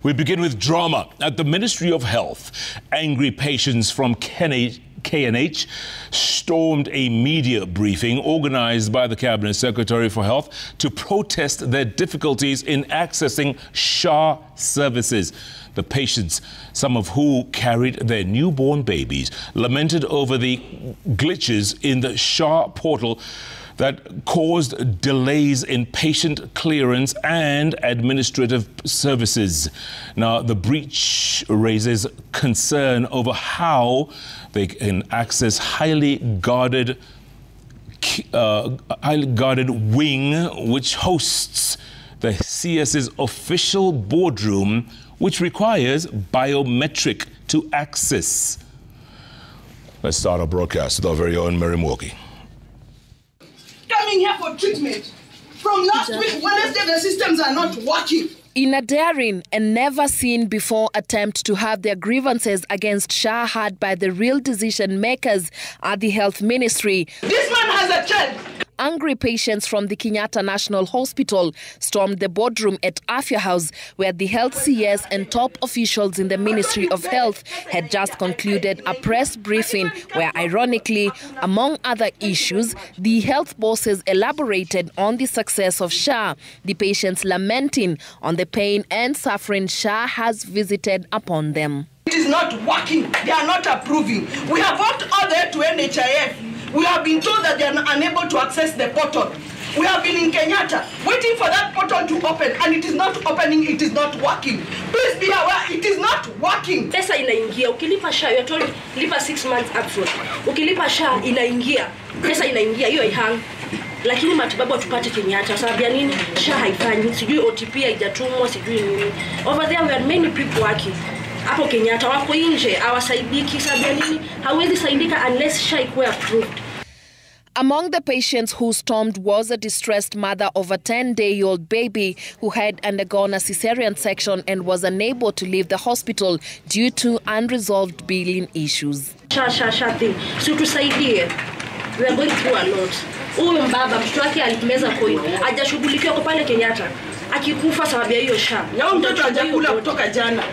We begin with drama at the Ministry of Health. Angry patients from KNH stormed a media briefing organized by the Cabinet Secretary for Health to protest their difficulties in accessing SHA services. The patients, some of who carried their newborn babies, lamented over the glitches in the SHA Portal that caused delays in patient clearance and administrative services. Now, the breach raises concern over how they can access highly guarded wing, which hosts the CS's official boardroom, which requires biometric to access. Let's start our broadcast with our very own Mary Morky. Coming here for treatment. From last week, Wednesday, the systems are not working. In a daring and never-seen-before attempt to have their grievances against SHA heard by the real decision makers at the Health Ministry, This man has a child. Angry patients from the Kenyatta National Hospital stormed the boardroom at Afya House, where the health CS and top officials in the Ministry of Health had just concluded a press briefing where, ironically, among other issues, the health bosses elaborated on the success of SHA, the patients lamenting on the pain and suffering SHA has visited upon them. It is not working. They are not approving. We have walked all the way to NHIF. We have been told that they are unable to access the portal. We have been in Kenyatta waiting for that portal to open, and it is not opening, it is not working. Please be aware, it is not working. Pesa inaingia, ukilipa SHA, you're told lipa 6 months upfront. Ukilipa SHA inaingia, pesa inaingia, hiyo ihang. Lakini matibabu hatupati Kenyatta. Sababu ya nini? SHA haifanyi, sijui OTP haijatumwa, sijui nini. Over there we had many people working. Hapo Kenyatta wako nje, hawasaidiki. Sababu ya nini? Hawezi saidika unless SHA ikuwe approved. Among the patients who stormed was a distressed mother of a 10-day-old baby who had undergone a cesarean section and was unable to leave the hospital due to unresolved billing issues. SHA thing. So tusaidie. We are going through a lot. Huyo mbaba mtoto wake alimeza coin. Hajashughulikiwa kwa pale Kenyatta. Akikufa sababu ya hiyo SHA. Na mtoto hajakula kutoka jana.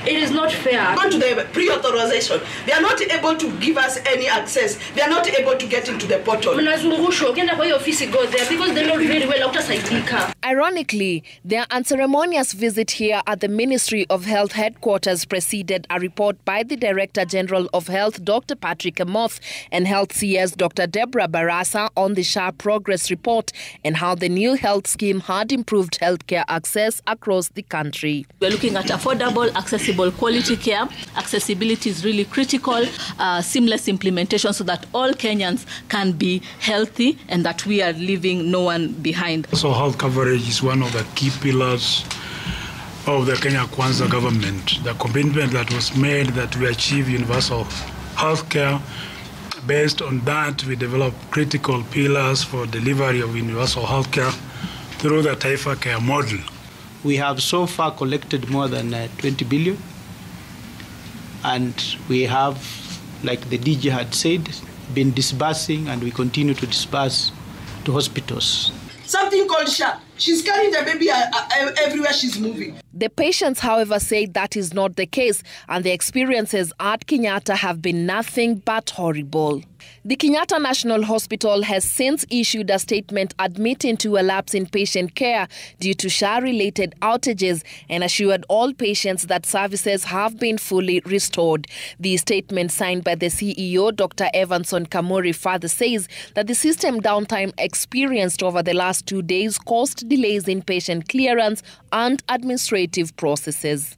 It is not fair. Gone to the pre-authorization. They are not able to give us any access. They are not able to get into the portal. Mnazungushwa ukienda kwa hiyo ofisi go there because they know very well utasaidika. Ironically, their unceremonious visit here at the Ministry of Health headquarters preceded a report by the Director General of Health, Dr. Patrick Amoth, and Health CS Dr. Deborah Barasa on the SHA progress report and how the new health scheme had improved healthcare access across the country. We're looking at affordable, accessible quality care. Accessibility is really critical, seamless implementation so that all Kenyans can be healthy and that we are leaving no one behind. So health coverage is one of the key pillars of the Kenya Kwanza government. The commitment that was made that we achieve universal health care. Based on that, we developed critical pillars for delivery of universal health care through the Taifa Care model. We have so far collected more than 20 billion, and we have, like the DG had said, been disbursing, and we continue to disburse to hospitals. Something called SHA. She's carrying the baby everywhere she's moving. The patients, however, say that is not the case, and the experiences at Kenyatta have been nothing but horrible. The Kenyatta National Hospital has since issued a statement admitting to a lapse in patient care due to SHA-related outages and assured all patients that services have been fully restored. The statement signed by the CEO, Dr. Evanson Kamori, further says that the system downtime experienced over the last 2 days caused delays in patient clearance and administrative processes.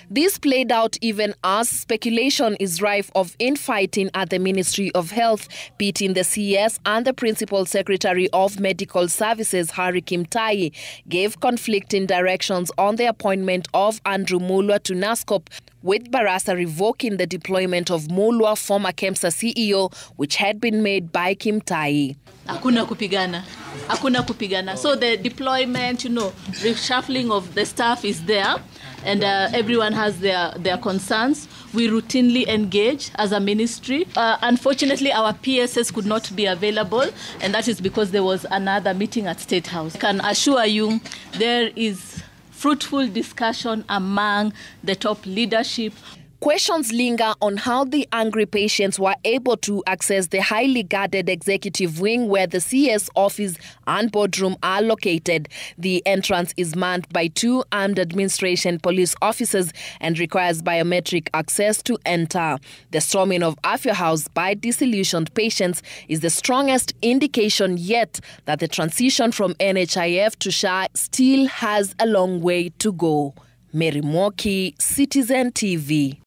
This played out even as speculation is rife of infighting at the Ministry of Health, pitting the CS and the Principal Secretary of Medical Services, Harry Kimtai, gave conflicting directions on the appointment of Andrew Mulwa to NASCOP, with Barasa revoking the deployment of Mulwa, former KEMSA CEO, which had been made by Kimtai. Hakuna kupigana. Hakuna kupigana. So the deployment, reshuffling of the staff is there. And everyone has their concerns. We routinely engage as a ministry. Unfortunately, our PSS could not be available, and that is because there was another meeting at State House. I can assure you there is fruitful discussion among the top leadership. Questions linger on how the angry patients were able to access the highly guarded executive wing where the CS office and boardroom are located. The entrance is manned by 2 armed administration police officers and requires biometric access to enter. The storming of Afya House by disillusioned patients is the strongest indication yet that the transition from NHIF to SHA still has a long way to go. Mary Mwoki, Citizen TV.